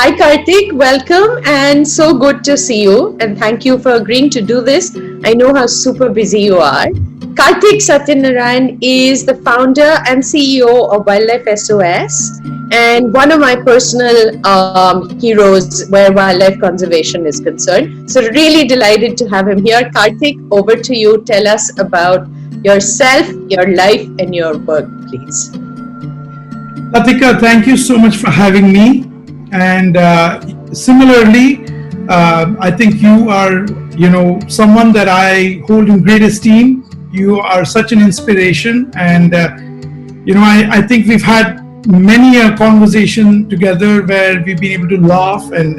Hi Kartick, welcome and so good to see you and thank you for agreeing to do this. I know how super busy you are. Kartick Satyanarayan is the founder and CEO of Wildlife SOS and one of my personal heroes where wildlife conservation is concerned. So really delighted to have him here. Kartick, over to you. Tell us about yourself, your life and your work, please. Latika, thank you so much for having me. And similarly, I think you are, someone that I hold in great esteem. You are such an inspiration, and I think we've had many a conversation together where we've been able to laugh and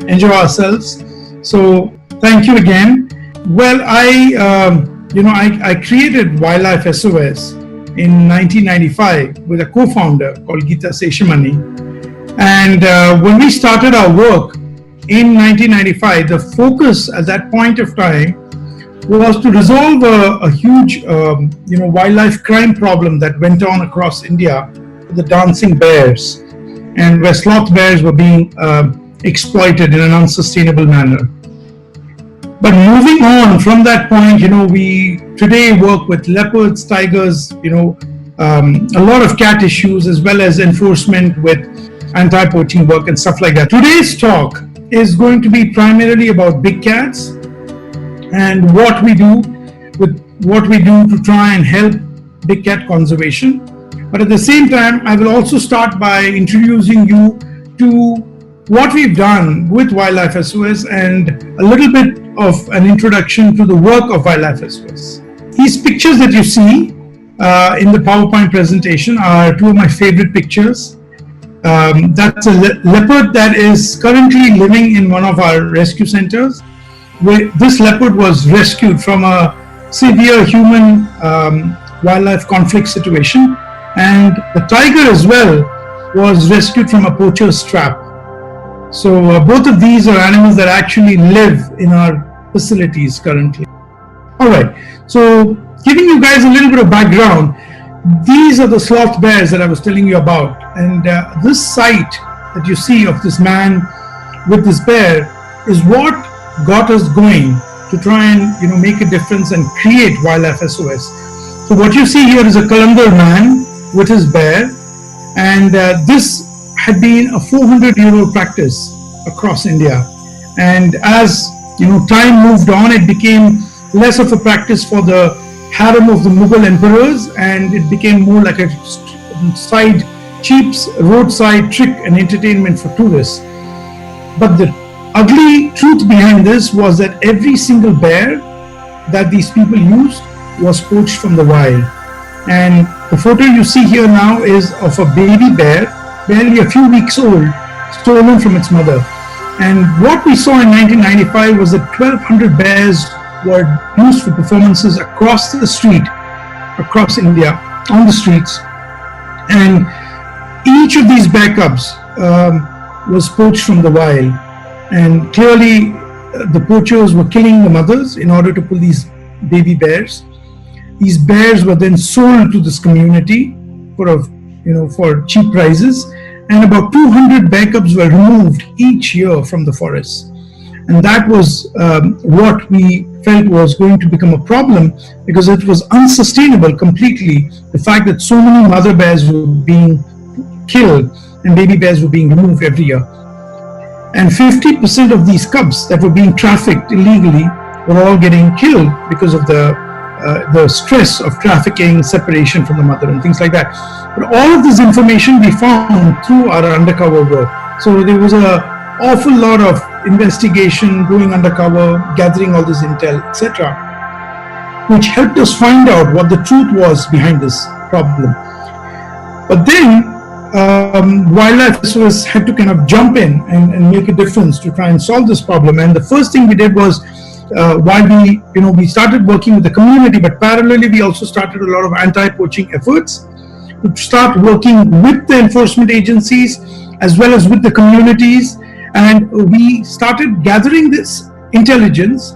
enjoy ourselves. So thank you again. Well, I created Wildlife SOS in 1995 with a co-founder called E17. And when we started our work in 1995, the focus at that point of time was to resolve a huge, wildlife crime problem that went on across India with the dancing bears, and where sloth bears were being exploited in an unsustainable manner. But moving on from that point, we today work with leopards, tigers, a lot of cat issues, as well as enforcement with anti-poaching work and stuff like that. Today's talk is going to be primarily about big cats and what we do to try and help big cat conservation. But at the same time, I will also start by introducing you to what we've done with Wildlife SOS and a little bit of an introduction to the work of Wildlife SOS. These pictures that you see in the PowerPoint presentation are two of my favorite pictures. That's a leopard that is currently living in one of our rescue centers. This leopard was rescued from a severe human wildlife conflict situation, and the tiger as well was rescued from a poacher's trap. So both of these are animals that actually live in our facilities currently. All right, so giving you guys a little bit of background, these are the sloth bears that I was telling you about, and this sight that you see of this man with this bear is what got us going to try and make a difference and create Wildlife SOS. So what you see here is a Kalandar man with his bear, and this had been a 400-year-old practice across India, and as time moved on, it became less of a practice for the harem of the Mughal emperors, and it became more like a cheap roadside trick and entertainment for tourists. But the ugly truth behind this was that every single bear that these people used was poached from the wild. And the photo you see here now is of a baby bear, barely a few weeks old, stolen from its mother. And what we saw in 1995 was that 1,200 bears were used for performances across the street, across India, on the streets. And each of these bear cubs was poached from the wild. And clearly, the poachers were killing the mothers in order to pull these baby bears. These bears were then sold to this community for cheap prices. And about 200 bear cubs were removed each year from the forest. And that was what we felt was going to become a problem, because it was unsustainable completely, the fact that so many mother bears were being killed and baby bears were being removed every year. And 50% of these cubs that were being trafficked illegally were all getting killed because of the stress of trafficking, separation from the mother and things like that. But all of this information we found through our undercover work. So there was an awful lot of investigation, going undercover, gathering all this intel, etc., which helped us find out what the truth was behind this problem. But then Wildlife SOS had to kind of jump in and make a difference to try and solve this problem. And the first thing we did was, while we started working with the community, but parallelly we also started a lot of anti-poaching efforts to start working with the enforcement agencies as well as with the communities. And we started gathering this intelligence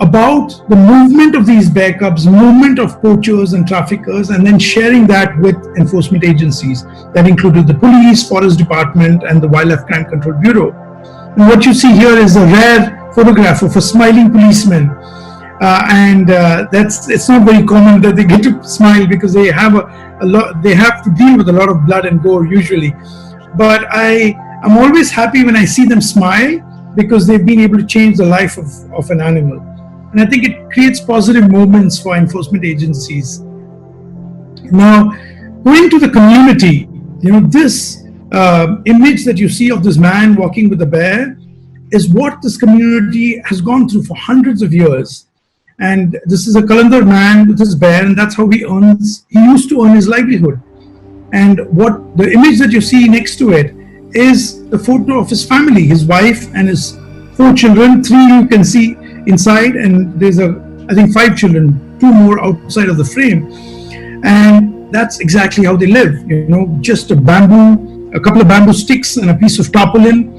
about the movement of these bear cubs, movement of poachers and traffickers, and then sharing that with enforcement agencies. That included the police, forest department, and the Wildlife Crime Control Bureau. And what you see here is a rare photograph of a smiling policeman. It's not very common that they get to smile because they have they have to deal with a lot of blood and gore usually. But I'm always happy when I see them smile because they've been able to change the life of an animal. And I think it creates positive moments for enforcement agencies. Now, going to the community, this image that you see of this man walking with a bear is what this community has gone through for hundreds of years. And this is a Kalandar man with his bear, and that's how he used to earn his livelihood. And what the image that you see next to it is the photo of his family, his wife and his 4 children. 3 you can see inside, and there's I think 5 children, 2 more outside of the frame. And that's exactly how they live, just a couple of bamboo sticks and a piece of tarpaulin.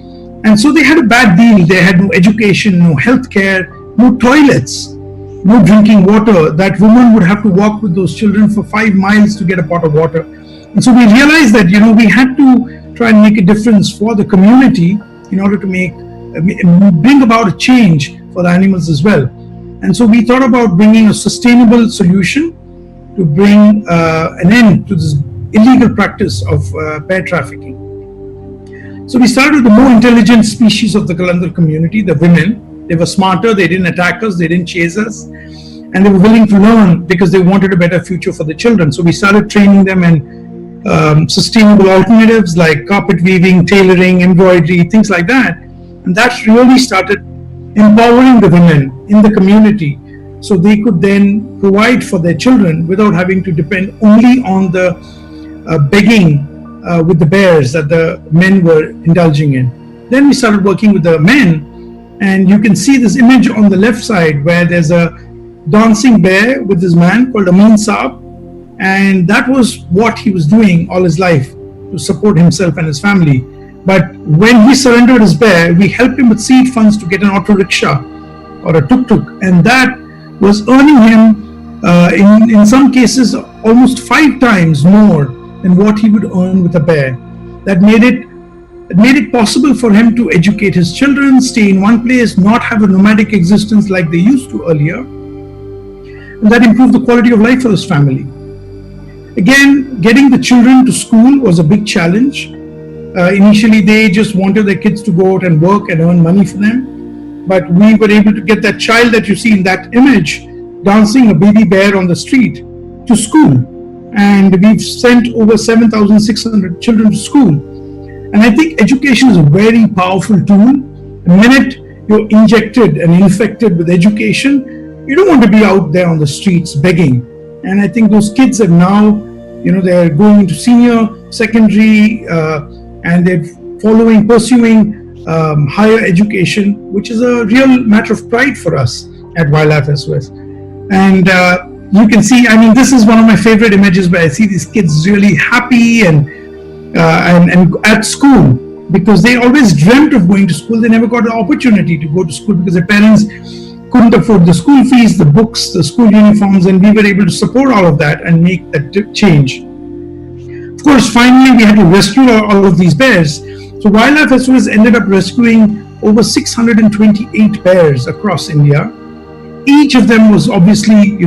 And so they had a bad deal. They had no education, no health care, no toilets, no drinking water. That woman would have to walk with those children for 5 miles to get a pot of water. And so we realized that, we had to try and make a difference for the community in order to bring about a change for the animals as well. And so we thought about bringing a sustainable solution to bring an end to this illegal practice of bear trafficking. So we started with the more intelligent species of the Kalandar community, the women. They were smarter, they didn't attack us, they didn't chase us, and they were willing to learn because they wanted a better future for the children. So we started training them in sustainable alternatives like carpet weaving, tailoring, embroidery, things like that. And that really started empowering the women in the community so they could then provide for their children without having to depend only on the begging with the bears that the men were indulging in. Then we started working with the men, and you can see this image on the left side where there's a dancing bear with this man called Amin Saab, and that was what he was doing all his life to support himself and his family. But when he surrendered his bear, we helped him with seed funds to get an auto rickshaw or a tuk-tuk, and that was earning him in some cases almost 5 times more than what he would earn with a bear. That made it possible for him to educate his children, stay in one place, not have a nomadic existence like they used to earlier, and that improved the quality of life for his family. Again, getting the children to school was a big challenge. Initially, they just wanted their kids to go out and work and earn money for them. But we were able to get that child that you see in that image dancing a baby bear on the street to school. And we've sent over 7,600 children to school. And I think education is a very powerful tool. The minute you're injected and infected with education, you don't want to be out there on the streets begging. And I think those kids have now, they're going into senior, secondary, and they're pursuing higher education, which is a real matter of pride for us at Wildlife SOS. And you can see, this is one of my favorite images where I see these kids really happy and at school, because they always dreamt of going to school. They never got the opportunity to go to school because their parents couldn't afford the school fees, the books, the school uniforms, and we were able to support all of that and make that change. Of course, finally, we had to rescue all of these bears. So Wildlife SOS ended up rescuing over 628 bears across India. Each of them was obviously,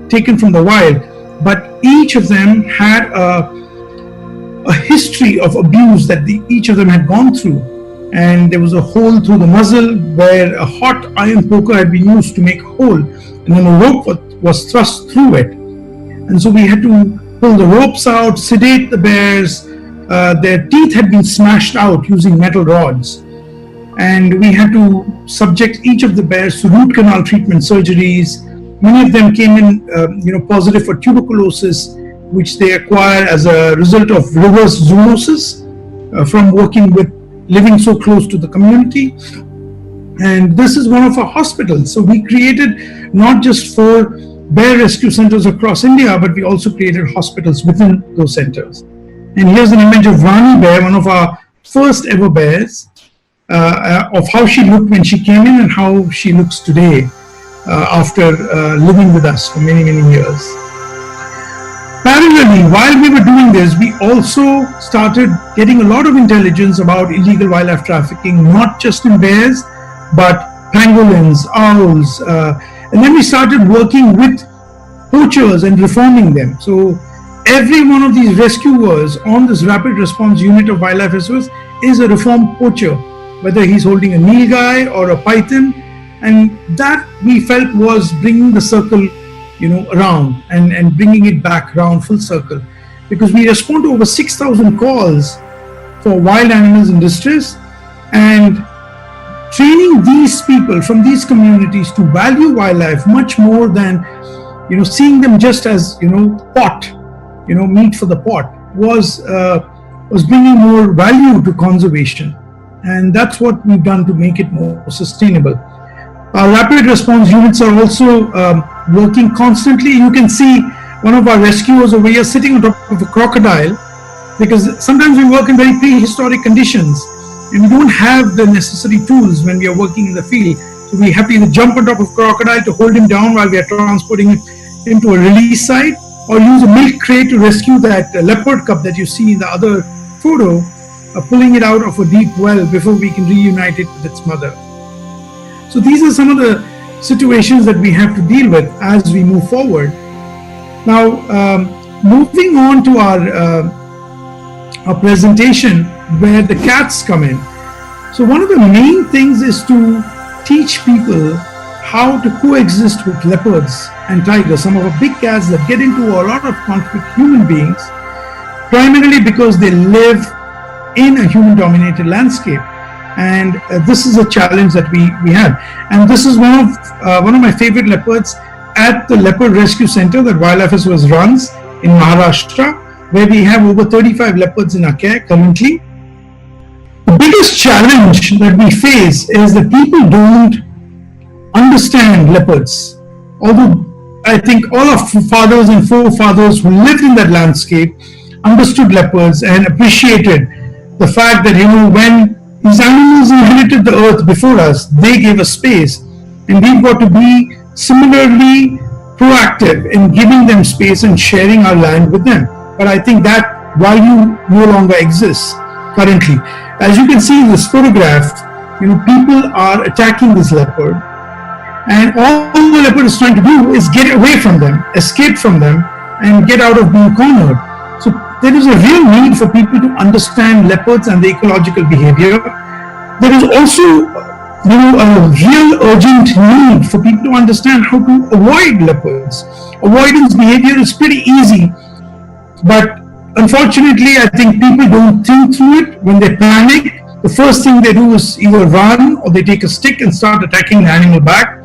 taken from the wild, but each of them had a history of abuse that each of them had gone through. And there was a hole through the muzzle where a hot iron poker had been used to make a hole, and then a rope was thrust through it. And so we had to pull the ropes out, sedate the bears. Their teeth had been smashed out using metal rods. And we had to subject each of the bears to root canal treatment surgeries. Many of them came in positive for tuberculosis, which they acquired as a result of reverse zoonosis from living so close to the community. And this is one of our hospitals. So we created not just 4 bear rescue centers across India, but we also created hospitals within those centers. And here's an image of Rani Bear, one of our first ever bears, of how she looked when she came in and how she looks today. after living with us for many, many years. Parallelly, while we were doing this, we also started getting a lot of intelligence about illegal wildlife trafficking, not just in bears, but pangolins, owls, and then we started working with poachers and reforming them. So every one of these rescuers on this rapid response unit of Wildlife SOS is a reformed poacher, whether he's holding a nilgai or a python, and that we felt was bringing the circle around and bringing it back around full circle, because we respond to over 6,000 calls for wild animals in distress, and training these people from these communities to value wildlife much more than seeing them just as pot, meat for the pot, was bringing more value to conservation, and that's what we've done to make it more sustainable. Our rapid response units are also working constantly. You can see one of our rescuers over here sitting on top of a crocodile, because sometimes we work in very prehistoric conditions and we don't have the necessary tools when we are working in the field. So we have to either jump on top of a crocodile to hold him down while we are transporting him into a release site, or use a milk crate to rescue that leopard cub that you see in the other photo, pulling it out of a deep well before we can reunite it with its mother. So these are some of the situations that we have to deal with as we move forward. Now, moving on to our presentation where the cats come in. So one of the main things is to teach people how to coexist with leopards and tigers, some of the big cats that get into a lot of conflict with human beings, primarily because they live in a human-dominated landscape. And this is a challenge that we have. And this is one of my favorite leopards at the Leopard Rescue Center that Wildlife SOS runs in Maharashtra, where we have over 35 leopards in our care currently. The biggest challenge that we face is that people don't understand leopards. Although I think all our fathers and forefathers who lived in that landscape understood leopards and appreciated the fact that when these animals inherited the earth before us, they gave us space, and we've got to be similarly proactive in giving them space and sharing our land with them. But I think that value no longer exists currently. As you can see in this photograph, people are attacking this leopard, and all the leopard is trying to do is get away from them, escape from them, and get out of being cornered. So there is a real need for people to understand leopards and the ecological behavior. There is also a real urgent need for people to understand how to avoid leopards. Avoidance behavior is pretty easy, but unfortunately I think people don't think through it. When they panic, the first thing they do is either run or they take a stick and start attacking the animal back.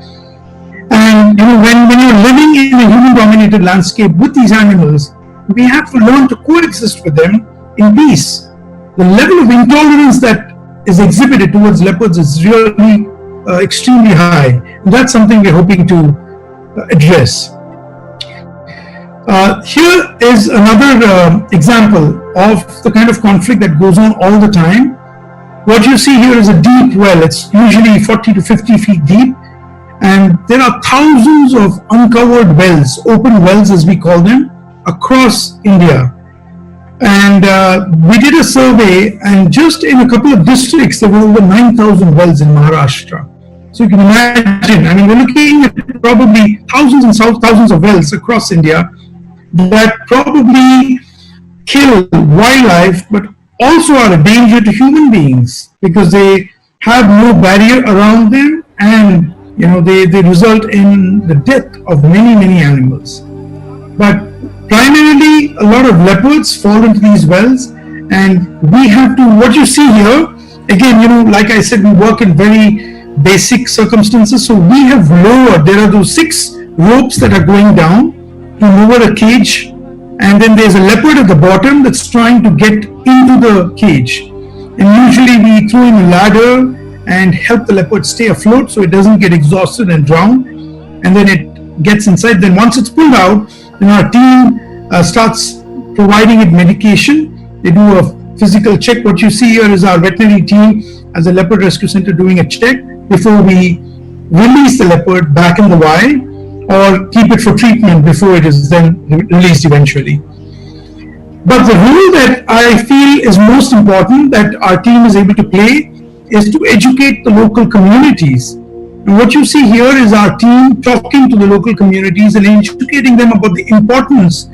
And when you're living in a human-dominated landscape with these animals, we have to learn to coexist with them in peace. The level of intolerance that is exhibited towards leopards is really extremely high. And that's something we're hoping to address. Here is another example of the kind of conflict that goes on all the time. What you see here is a deep well. It's usually 40 to 50 feet deep. And there are thousands of uncovered wells, open wells as we call them, across India. And we did a survey, and just in a couple of districts there were over 9,000 wells in Maharashtra. So you can imagine, we're looking at probably thousands and thousands of wells across India that probably kill wildlife but also are a danger to human beings, because they have no barrier around them, and they result in the death of many animals. But primarily, a lot of leopards fall into these wells, and we have to, what you see here, again, like I said, we work in very basic circumstances. So we have lowered, there are those 6 ropes that are going down to lower a cage, and then there's a leopard at the bottom that's trying to get into the cage. And usually we throw in a ladder and help the leopard stay afloat so it doesn't get exhausted and drown, and then it gets inside. Then once it's pulled out, then our team starts providing it medication. They do a physical check. What you see here is our veterinary team as a leopard rescue center doing a check before we release the leopard back in the wild or keep it for treatment before it is then released eventually. But the role that I feel is most important that our team is able to play is to educate the local communities. And what you see here is our team talking to the local communities and educating them about the importance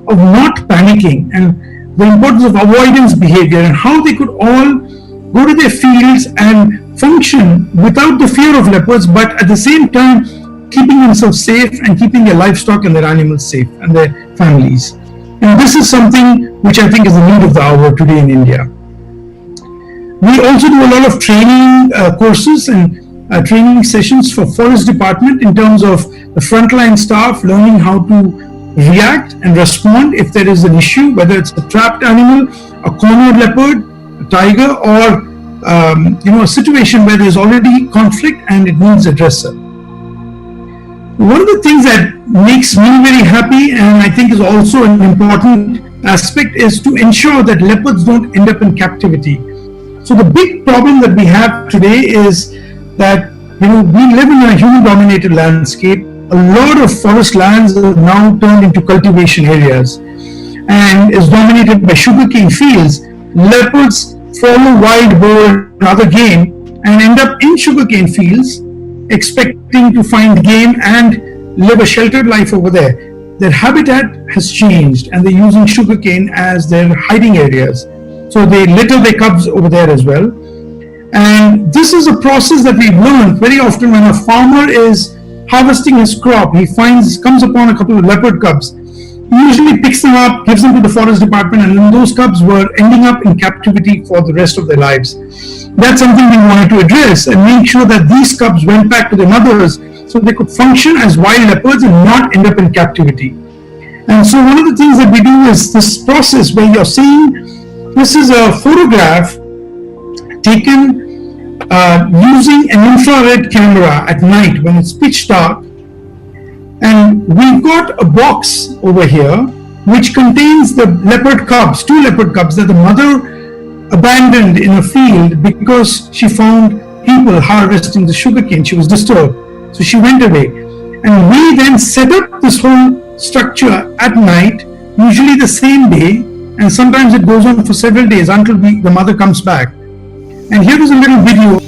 of not panicking and the importance of avoidance behavior and how they could all go to their fields and function without the fear of leopards, but at the same time keeping themselves safe and keeping their livestock and their animals safe and their families. And this is something which I think is the need of the hour today in India. We also do a lot of training courses and training sessions for forest department in terms of the frontline staff learning how to react and respond if there is an issue, whether it's a trapped animal, a cornered leopard, a tiger, or a situation where there's already conflict and it needs addressal. One of the things that makes me very happy, and I think is also an important aspect, is to ensure that leopards don't end up in captivity. So the big problem that we have today is that we live in a human-dominated landscape. A lot of forest lands are now turned into cultivation areas and is dominated by sugarcane fields. Leopards follow wild boar and other game and end up in sugarcane fields expecting to find game and live a sheltered life over there. Their habitat has changed and they're using sugarcane as their hiding areas. So they litter their cubs over there as well. And this is a process that we've learned very often when a farmer is harvesting his crop. He comes upon a couple of leopard cubs. He usually picks them up, gives them to the forest department, and then those cubs were ending up in captivity for the rest of their lives. That's something we wanted to address and make sure that these cubs went back to their mothers so they could function as wild leopards and not end up in captivity. And so one of the things that we do is this process where you're seeing, this is a photograph taken using an infrared camera at night when it's pitch dark. And we've got a box over here which contains the leopard cubs, 2 leopard cubs that the mother abandoned in a field because she found people harvesting the sugarcane. She was disturbed, so she went away. And we then set up this whole structure at night, usually the same day, and sometimes it goes on for several days until the mother comes back. And here is a little video.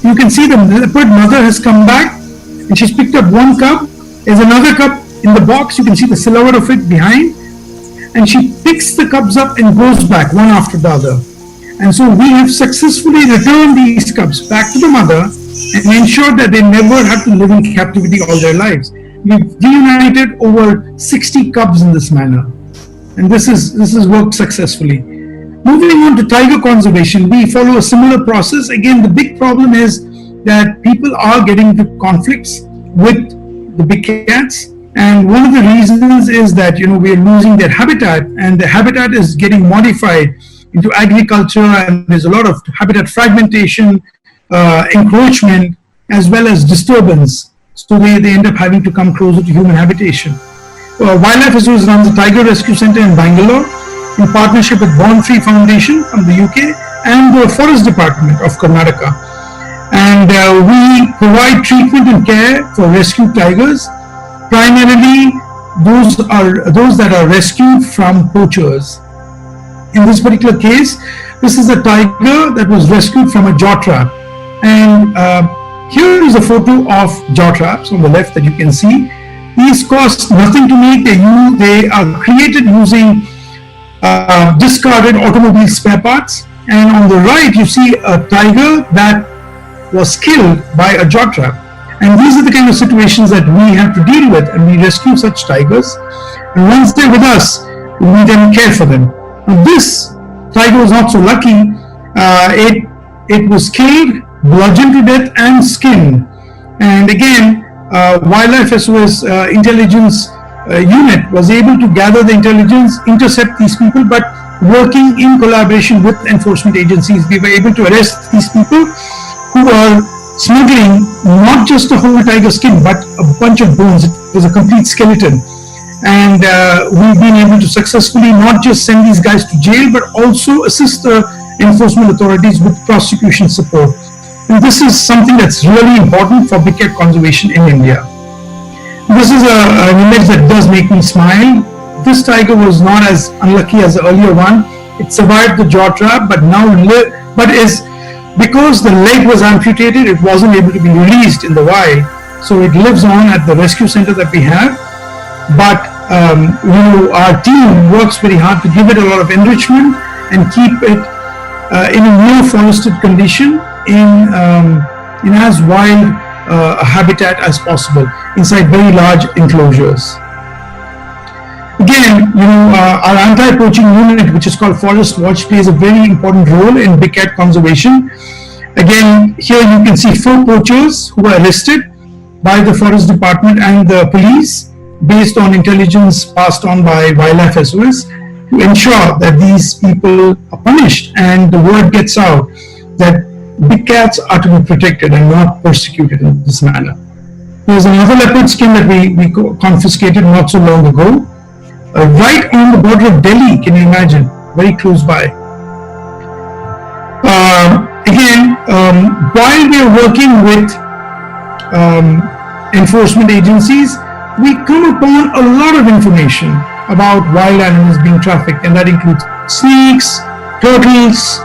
You can see the leopard mother has come back and she's picked up 1 cub. There's another cub in the box. You can see the silhouette of it behind. And she picks the cubs up and goes back one after the other. And so we have successfully returned these cubs back to the mother and ensured that they never have to live in captivity all their lives. We've reunited over 60 cubs in this manner. And this has worked successfully. Moving on to tiger conservation, we follow a similar process. Again, the big problem is that people are getting into conflicts with the big cats. And one of the reasons is that, we are losing their habitat, and the habitat is getting modified into agriculture, and there's a lot of habitat fragmentation, encroachment, as well as disturbance. So they end up having to come closer to human habitation. Wildlife SOS runs a tiger rescue center in Bangalore in partnership with Born Free Foundation from the UK and the Forest Department of Karnataka. And we provide treatment and care for rescued tigers. Primarily, those that are rescued from poachers. In this particular case, this is a tiger that was rescued from a jaw trap. And here is a photo of jaw traps on the left that you can see. These cost nothing to make. They are created using discarded automobile spare parts. And on the right, you see a tiger that was killed by a jaw trap. And these are the kind of situations that we have to deal with, and we rescue such tigers. And once they're with us, we then care for them. Now this tiger was not so lucky. It was killed, bludgeoned to death, and skinned. And again, Wildlife SOS intelligence unit was able to gather the intelligence, intercept these people, but working in collaboration with enforcement agencies, we were able to arrest these people who are smuggling not just a whole tiger skin, but a bunch of bones. It was a complete skeleton. And we've been able to successfully not just send these guys to jail, but also assist the enforcement authorities with prosecution support. And this is something that's really important for big cat conservation in India. This is an image that does make me smile. This tiger was not as unlucky as the earlier one. It survived the jaw trap, but because the leg was amputated, it wasn't able to be released in the wild. So it lives on at the rescue center that we have. But our team works very hard to give it a lot of enrichment and keep it in a near forested condition in as wild a habitat as possible inside very large enclosures. Again, our anti-poaching unit, which is called Forest Watch, plays a very important role in big cat conservation. Again, here you can see 4 poachers who were arrested by the Forest Department and the police based on intelligence passed on by Wildlife SOS to ensure that these people are punished and the word gets out that big cats are to be protected and not persecuted in this manner. There's another leopard skin that we confiscated not so long ago, right on the border of Delhi, can you imagine? Very close by. While we are working with enforcement agencies, we come upon a lot of information about wild animals being trafficked, and that includes snakes, turtles.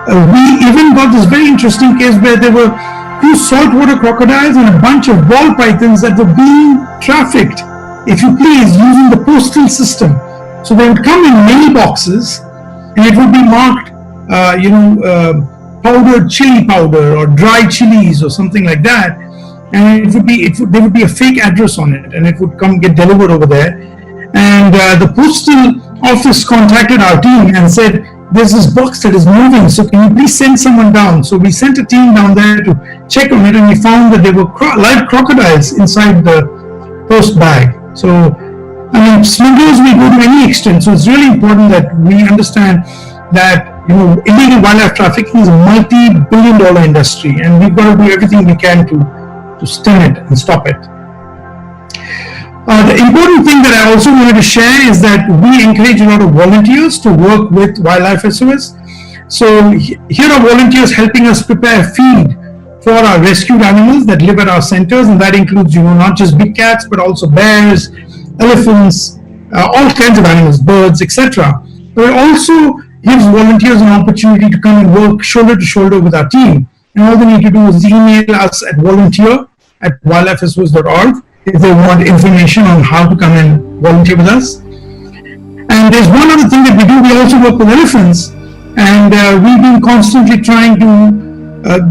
We even got this very interesting case where there were 2 saltwater crocodiles and a bunch of ball pythons that were being trafficked, if you please, using the postal system. So they would come in many boxes and it would be marked, powdered chili powder or dry chilies or something like that. And there would be a fake address on it and it would come get delivered over there. And the postal office contacted our team and said, there's this box that is moving, so can you please send someone down? So we sent a team down there to check on it, and we found that there were live crocodiles inside the post bag. So, smugglers will go to any extent. So it's really important that we understand that illegal wildlife trafficking is a multi-billion-dollar industry, and we've got to do everything we can to stem it and stop it. The important thing that I also wanted to share is that we encourage a lot of volunteers to work with Wildlife SOS. So here are volunteers helping us prepare feed for our rescued animals that live at our centers, and that includes not just big cats but also bears, elephants, all kinds of animals, birds, etc. But it also gives volunteers an opportunity to come and work shoulder to shoulder with our team. And all they need to do is email us at volunteer@wildlifesos.org if they want information on how to come and volunteer with us. And there's one other thing that we do. We also work with elephants, and we've been constantly trying to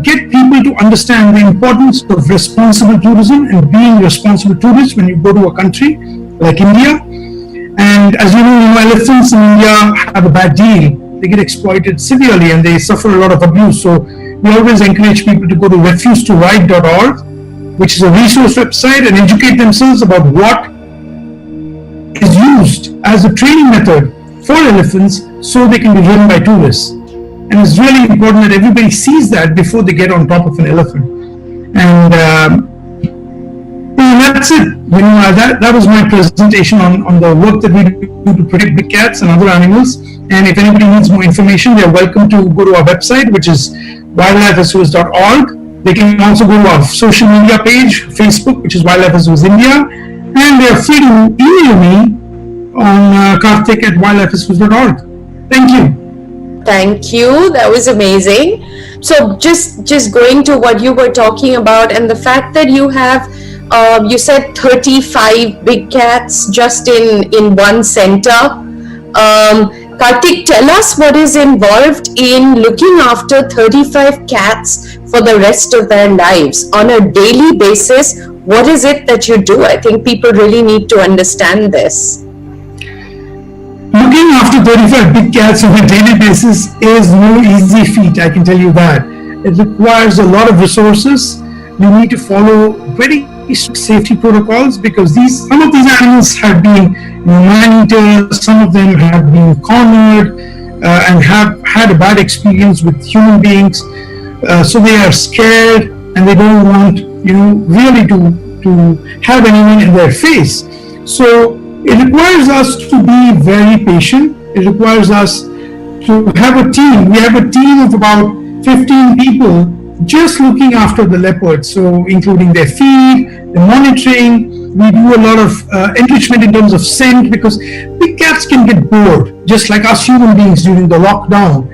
get people to understand the importance of responsible tourism and being responsible tourists when you go to a country like India. And as you know, elephants in India have a bad deal. They get exploited severely and they suffer a lot of abuse. So we always encourage people to go to refusetoride.org, which is a resource website, and educate themselves about what is used as a training method for elephants so they can be ridden by tourists. And it's really important that everybody sees that before they get on top of an elephant. And that's it. That was my presentation on the work that we do to protect big cats and other animals. And if anybody needs more information, they're welcome to go to our website, which is wildlifesos.org. They can also go to our social media page, Facebook, which is Wildlife SOS India, and they are free to email me on Kartick@wildlifesos.org. Thank you. Thank you. That was amazing. So just going to what you were talking about, and the fact that you have, you said 35 big cats just in one center. Kartick, tell us what is involved in looking after 35 cats for the rest of their lives on a daily basis. What is it that you do? I think people really need to understand this. Looking after 35 big cats on a daily basis is no easy feat, I can tell you that. It requires a lot of resources. You need to follow very strict safety protocols because some of these animals have been man-eaters, some of them have been cornered and have had a bad experience with human beings. So they are scared and they don't want, really to have anyone in their face. So it requires us to be very patient. It requires us to have a team. We have a team of about 15 people just looking after the leopards, so including their feed, the monitoring. We do a lot of enrichment in terms of scent, because big cats can get bored, just like us human beings during the lockdown.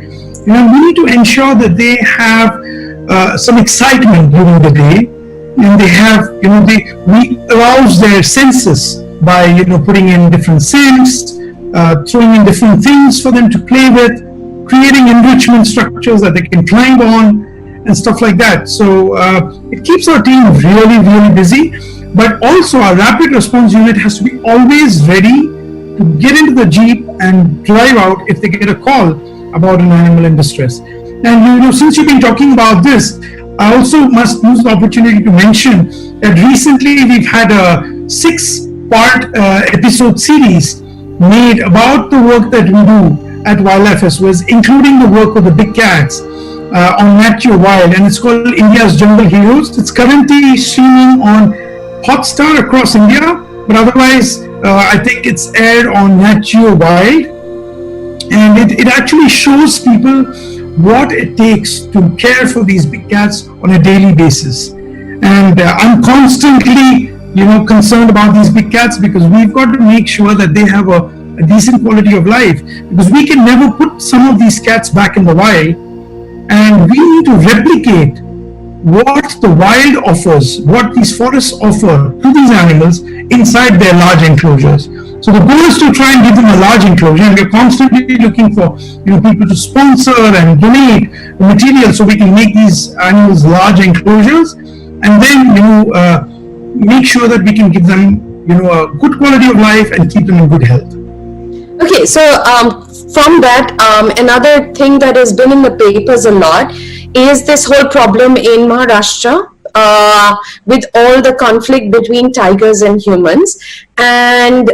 We need to ensure that they have some excitement during the day, and they have, we arouse their senses by, putting in different scents, throwing in different things for them to play with, creating enrichment structures that they can climb on, and stuff like that. So it keeps our team really, really busy. But also our rapid response unit has to be always ready to get into the Jeep and drive out if they get a call about an animal in distress. And since you've been talking about this, I also must use the opportunity to mention that recently we've had a 6-part episode series made about the work that we do at Wildlife SOS, including the work of the big cats on Nath Wild, and it's called India's Jungle Heroes. It's currently streaming on Hotstar across India, but otherwise I think it's aired on Nath Wild, and it actually shows people what it takes to care for these big cats on a daily basis. And I'm constantly concerned about these big cats, because we've got to make sure that they have a decent quality of life, because we can never put some of these cats back in the wild, and we need to replicate what the wild offers, what these forests offer to these animals inside their large enclosures. So the goal is to try and give them a large enclosure, and we're constantly looking for people to sponsor and donate the material so we can make these animals large enclosures, and then make sure that we can give them a good quality of life and keep them in good health. Okay, so from that, another thing that has been in the papers a lot is this whole problem in Maharashtra with all the conflict between tigers and humans, and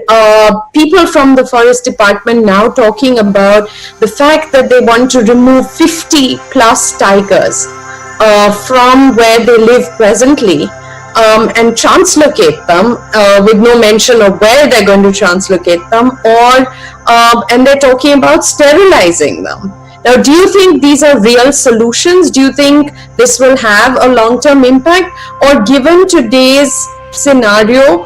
people from the forest department now talking about the fact that they want to remove 50 plus tigers from where they live presently, and translocate them with no mention of where they're going to translocate them, and they're talking about sterilizing them. Now, do you think these are real solutions? Do you think this will have a long-term impact? Or given today's scenario,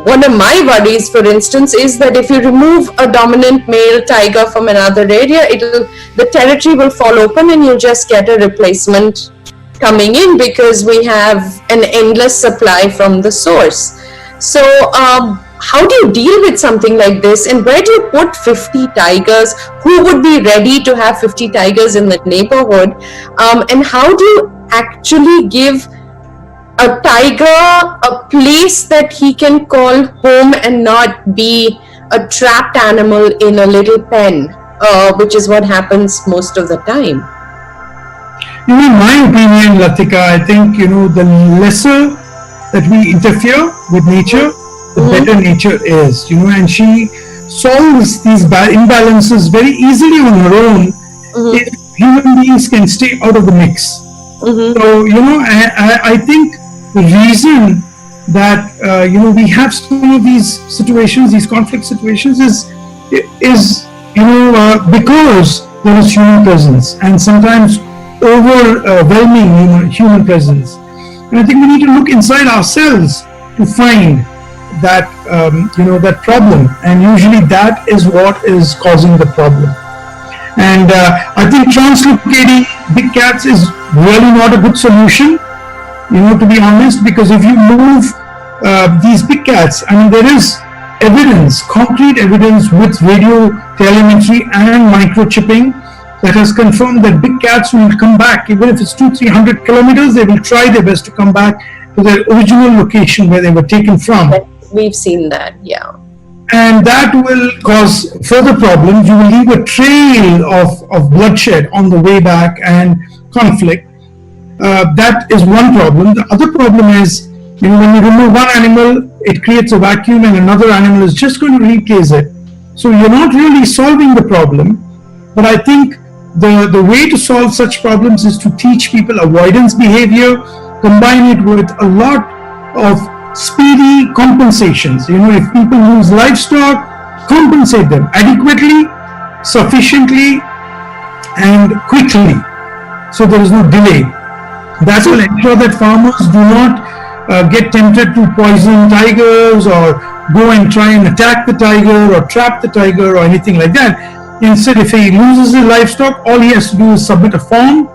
one of my worries, for instance, is that if you remove a dominant male tiger from another area, the territory will fall open and you'll just get a replacement coming in, because we have an endless supply from the source. So how do you deal with something like this, and where do you put 50 tigers? Who would be ready to have 50 tigers in the neighborhood? And how do you actually give a tiger a place that he can call home and not be a trapped animal in a little pen, which is what happens most of the time? In my opinion, Latika, I think the lesser that we interfere with nature, the better nature is, and she solves these imbalances very easily on her own if human beings can stay out of the mix. So, I think the reason that, we have some of these situations, these conflict situations is because there is human presence, and sometimes overwhelming human presence. And I think we need to look inside ourselves to find that that problem, and usually that is what is causing the problem. And I think translocating big cats is really not a good solution, to be honest, because if you move these big cats, there is evidence, concrete evidence with radio telemetry and microchipping that has confirmed that big cats will come back. Even if it's 200-300 kilometers, they will try their best to come back to their original location where they were taken from. We've seen that, yeah. And that will cause further problems. You will leave a trail of bloodshed on the way back and conflict. That is one problem. The other problem is, when you remove one animal, it creates a vacuum and another animal is just going to replace it. So you're not really solving the problem. But I think the way to solve such problems is to teach people avoidance behavior, combine it with a lot of speedy compensations. If people lose livestock, compensate them adequately, sufficiently, and quickly, so there is no delay. That will ensure that farmers do not get tempted to poison tigers or go and try and attack the tiger or trap the tiger or anything like that. Instead, if he loses his livestock, all he has to do is submit a form,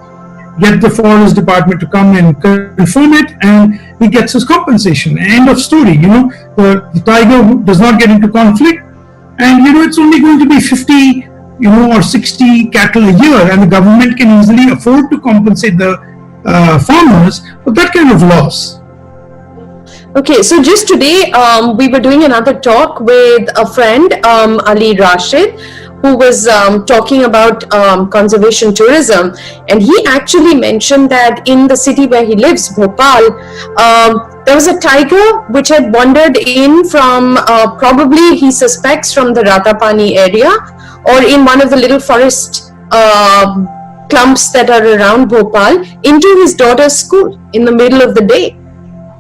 get the forest department to come and confirm it, and he gets his compensation. End of story. The tiger does not get into conflict, and it's only going to be 50 or 60 cattle a year, and the government can easily afford to compensate the farmers for that kind of loss. Okay, so just today we were doing another talk with a friend, Ali Rashid, who was talking about conservation tourism, and he actually mentioned that in the city where he lives, Bhopal, there was a tiger which had wandered in from probably he suspects from the Ratapani area or in one of the little forest clumps that are around Bhopal into his daughter's school in the middle of the day.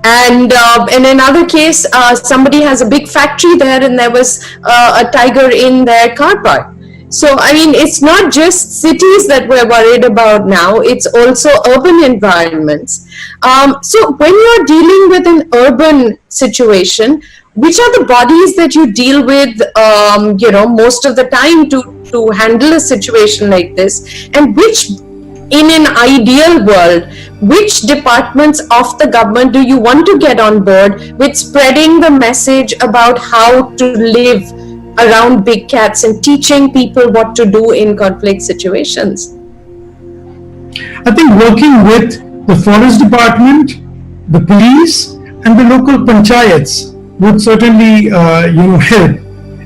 And in another case, somebody has a big factory there and there was a tiger in their car park. So, I mean, it's not just cities that we're worried about now, it's also urban environments. So when you're dealing with an urban situation, which are the bodies that you deal with, most of the time to handle a situation like this, and which, in an ideal world, which departments of the government do you want to get on board with spreading the message about how to live around big cats and teaching people what to do in conflict situations? I think working with the forest department, the police, and the local panchayats would certainly, help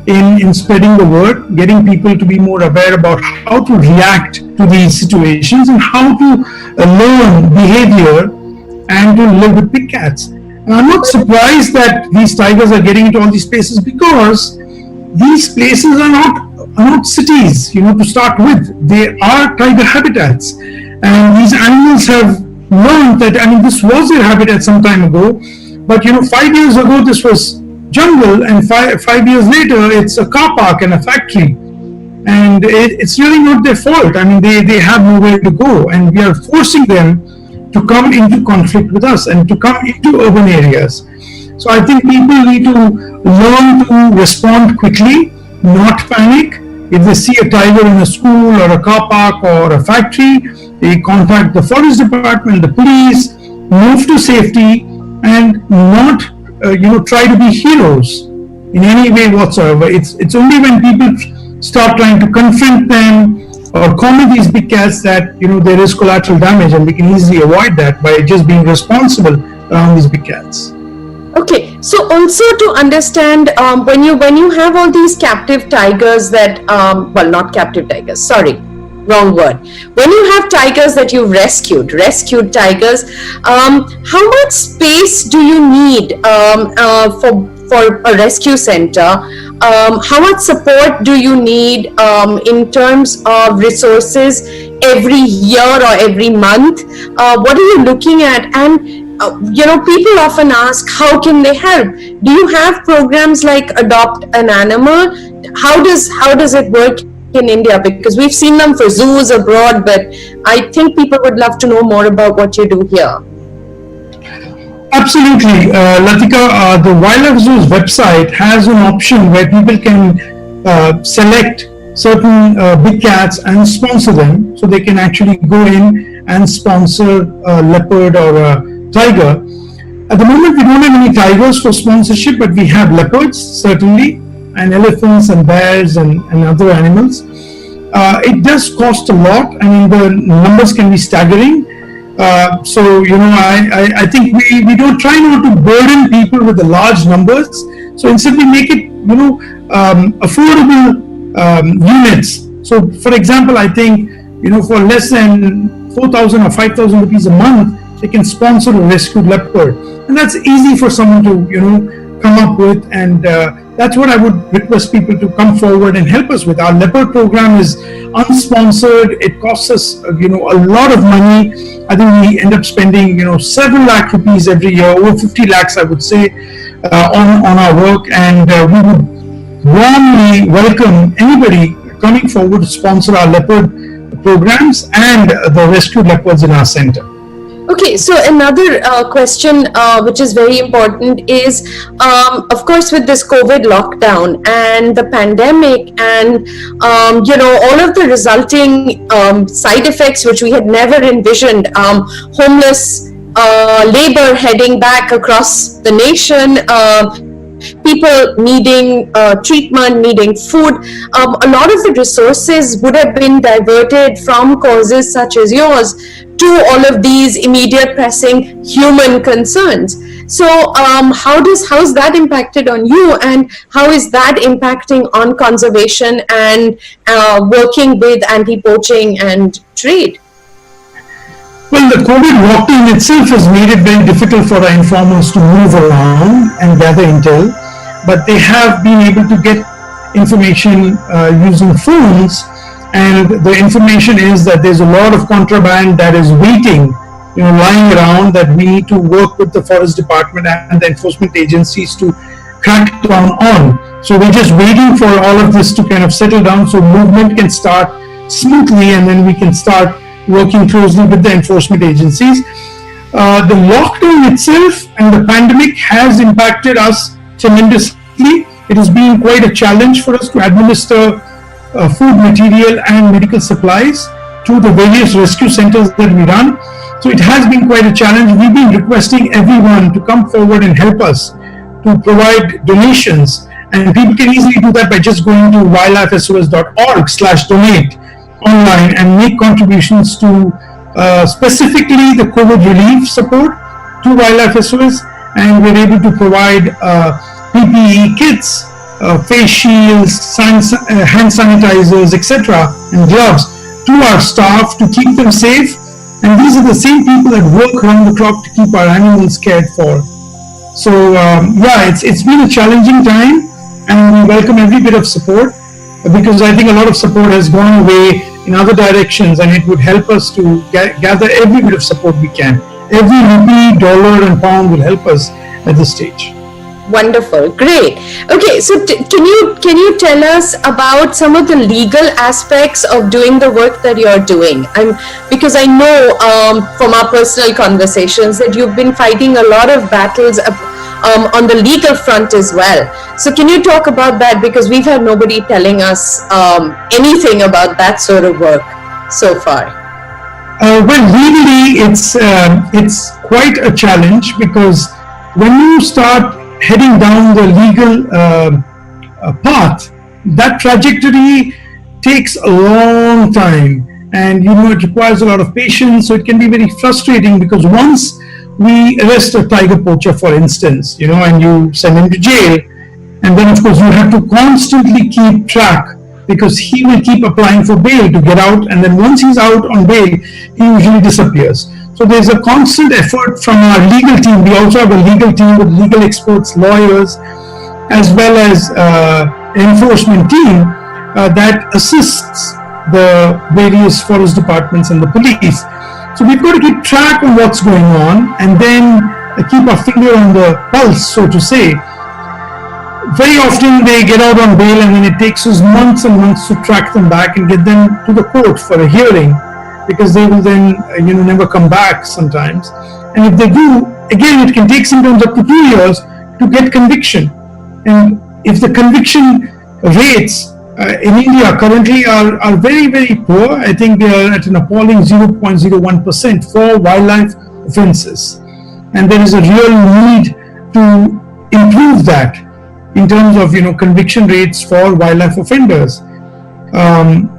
in spreading the word, getting people to be more aware about how to react to these situations and how to learn behavior and to live with big cats. And I'm not surprised that these tigers are getting into all these places, because these places are not cities, to start with. They are tiger habitats. And these animals have learned that, this was their habitat some time ago, but 5 years ago this was jungle, and five years later it's a car park and a factory, and it's really not their fault. They have nowhere to go, and we are forcing them to come into conflict with us and to come into urban areas. So I think people need to learn to respond quickly, not panic. If they see a tiger in a school or a car park or a factory, they contact the forest department, the police, move to safety, and not try to be heroes in any way whatsoever. It's only when people start trying to confront them or corner these big cats that there is collateral damage, and we can easily avoid that by just being responsible around these big cats. Okay, so also to understand, when you have all these captive tigers that, not captive tigers, sorry, wrong word. When you have tigers that you've rescued tigers, how much space do you need for a rescue center? How much support do you need in terms of resources every year or every month? What are you looking at? And people often ask, how can they help? Do you have programs like Adopt an Animal? How does it work in India? Because we've seen them for zoos abroad, but I think people would love to know more about what you do here. Absolutely, Latika. The Wildlife SOS website has an option where people can select certain big cats and sponsor them, so they can actually go in and sponsor a leopard or a tiger. At the moment, we don't have any tigers for sponsorship, but we have leopards, certainly, and elephants and bears and other animals. It does cost a lot. The numbers can be staggering. So I think we don't try not to burden people with the large numbers. So instead we make it affordable units. So for example, I think for less than 4,000 or 5,000 rupees a month, they can sponsor a rescued leopard, and that's easy for someone to come up with, and that's what I would request people to come forward and help us with. Our leopard program is unsponsored. It costs us a lot of money. I think we end up spending several lakh rupees every year, over 50 lakhs I would say, on our work, and we would warmly welcome anybody coming forward to sponsor our leopard programs and the rescued leopards in our center. Okay, so another question which is very important is, of course, with this COVID lockdown and the pandemic and, all of the resulting side effects which we had never envisioned, homeless labor heading back across the nation, people needing treatment, needing food. A lot of the resources would have been diverted from causes such as yours to all of these immediate pressing human concerns. So how's that impacted on you, and how is that impacting on conservation and working with anti-poaching and trade? Well, the COVID lockdown itself has made it very difficult for our informers to move around and gather intel, but they have been able to get information using phones, and the information is that there's a lot of contraband that is waiting, lying around, that we need to work with the forest department and the enforcement agencies to crack down on. So we're just waiting for all of this to kind of settle down so movement can start smoothly, and then we can start working closely with the enforcement agencies. The lockdown itself and the pandemic has impacted us tremendously. It has been quite a challenge for us to administer food material and medical supplies to the various rescue centers that we run. So it has been quite a challenge. We've been requesting everyone to come forward and help us to provide donations, and people can easily do that by just going to wildlifesos.org/donate online and make contributions to specifically the COVID relief support to Wildlife SOS, and we're able to provide PPE kits, face shields, hand sanitizers, etc., and gloves to our staff to keep them safe. And these are the same people that work around the clock to keep our animals cared for. So it's been a challenging time, and we welcome every bit of support, because I think a lot of support has gone away in other directions, and it would help us to gather every bit of support we can. Every rupee, dollar, and pound will help us at this stage. Wonderful, great. Okay, so can you tell us about some of the legal aspects of doing the work that you're doing? Because I know from our personal conversations that you've been fighting a lot of battles on the legal front as well. So can you talk about that, because we've had nobody telling us anything about that sort of work so far? Well, legally, it's quite a challenge, because when you start heading down the legal path, that trajectory takes a long time, and it requires a lot of patience. So it can be very frustrating, because once we arrest a tiger poacher, for instance, and you send him to jail, and then of course you have to constantly keep track, because he will keep applying for bail to get out, and then once he's out on bail, he usually disappears. So there's a constant effort from our legal team. We also have a legal team with legal experts, lawyers, as well as enforcement team that assists the various forest departments and the police. So we've got to keep track of what's going on, and then keep our finger on the pulse, so to say. Very often they get out on bail, and then it takes us months and months to track them back and get them to the court for a hearing, because they will then never come back sometimes. And if they do, again, it can take sometimes up to 2 years to get conviction. And if the conviction rates in India currently are very, very poor, I think they are at an appalling 0.01% for wildlife offences. And there is a real need to improve that in terms of conviction rates for wildlife offenders.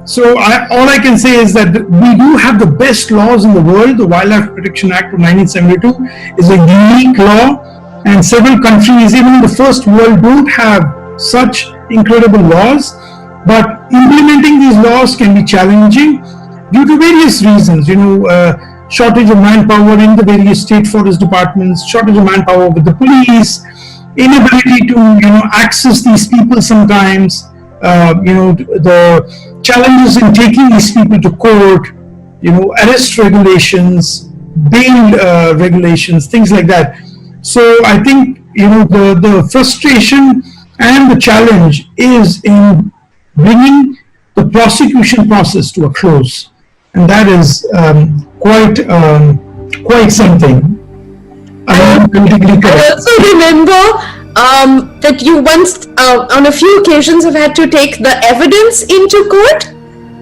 So all I can say is that we do have the best laws in the world. The Wildlife Protection Act of 1972 is a unique law, and several countries, even in the first world, don't have such incredible laws. But implementing these laws can be challenging due to various reasons. Shortage of manpower in the various state forest departments, shortage of manpower with the police, inability to access these people sometimes. The challenges in taking these people to court, arrest regulations, bail regulations, things like that. So I think the frustration and the challenge is in bringing the prosecution process to a close, and that is quite quite something. I'm politically I correct. also remember that you once, on a few occasions, have had to take the evidence into court.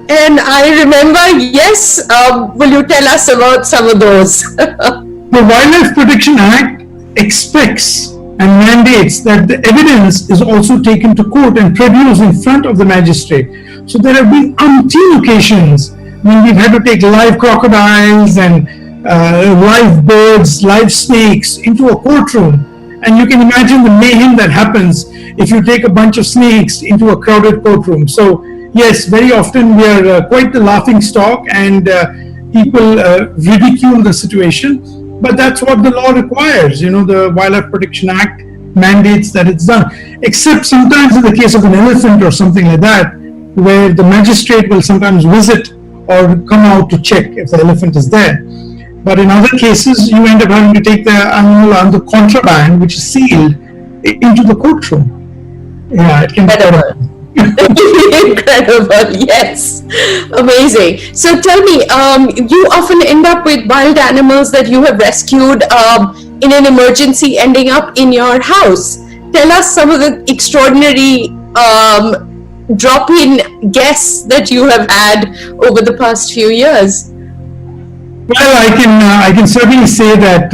And I remember, yes, will you tell us about some of those? The Wildlife Protection Act expects and mandates that the evidence is also taken to court and produced in front of the magistrate. So there have been umpteen occasions when we've had to take live crocodiles and live birds, live snakes into a courtroom. And you can imagine the mayhem that happens if you take a bunch of snakes into a crowded courtroom. So yes, very often we are quite the laughing stock, and people ridicule the situation. But that's what the law requires. You know, the Wildlife Protection Act mandates that it's done. Except sometimes in the case of an elephant or something like that, where the magistrate will sometimes visit or come out to check if the elephant is there. But in other cases, you end up having to take the animal under contraband, which is sealed, into the courtroom. Yeah, it can be Incredible. Incredible, yes. Amazing. So tell me, you often end up with wild animals that you have rescued in an emergency ending up in your house. Tell us some of the extraordinary drop-in guests that you have had over the past few years. Well, I can certainly say that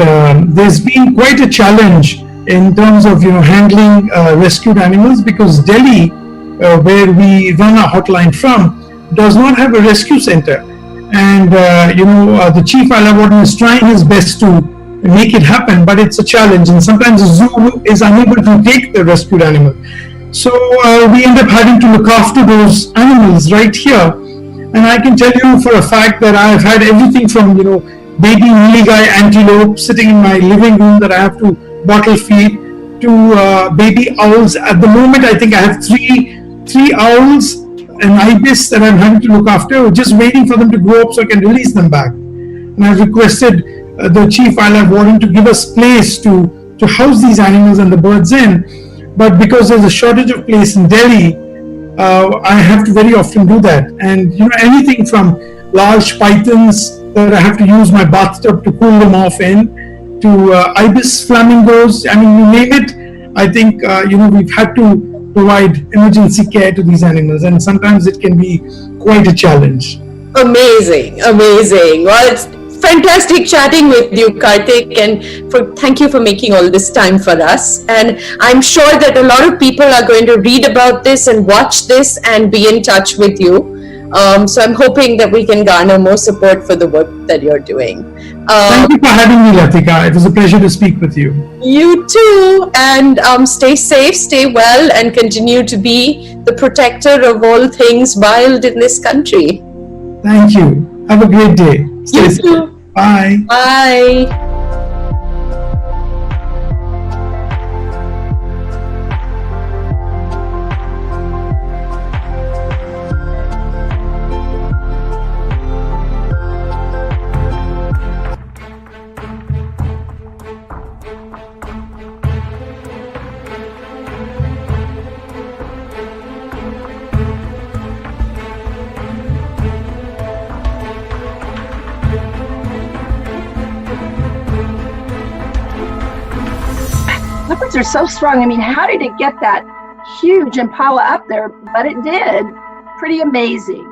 there's been quite a challenge in terms of handling rescued animals, because Delhi, where we run our hotline from, does not have a rescue center, and the chief wildlife warden is trying his best to make it happen, but it's a challenge, and sometimes the zoo is unable to take the rescued animal. So we end up having to look after those animals right here. And I can tell you for a fact that I've had everything from baby nilgai antelope sitting in my living room that I have to bottle feed, to baby owls. At the moment, I think I have three owls and ibis that I'm having to look after, just waiting for them to grow up so I can release them back. And I've requested the chief wildlife warden to give us place to house these animals and the birds in. But because there's a shortage of place in Delhi, I have to very often do that. And anything from large pythons that I have to use my bathtub to cool them off in, to ibis flamingos, I mean, you name it. I think we've had to provide emergency care to these animals, and sometimes it can be quite a challenge. Amazing. Well, it's fantastic chatting with you, Kartick, and thank you for making all this time for us. And I'm sure that a lot of people are going to read about this and watch this and be in touch with you. So I'm hoping that we can garner more support for the work that you're doing. Thank you for having me, Latika. It was a pleasure to speak with you. You too. And stay safe, stay well, and continue to be the protector of all things wild in this country. Thank you. Have a great day. Stay safe. You too. Bye. Bye. Leopards are so strong. I mean, how did it get that huge impala up there? But it did. Pretty amazing.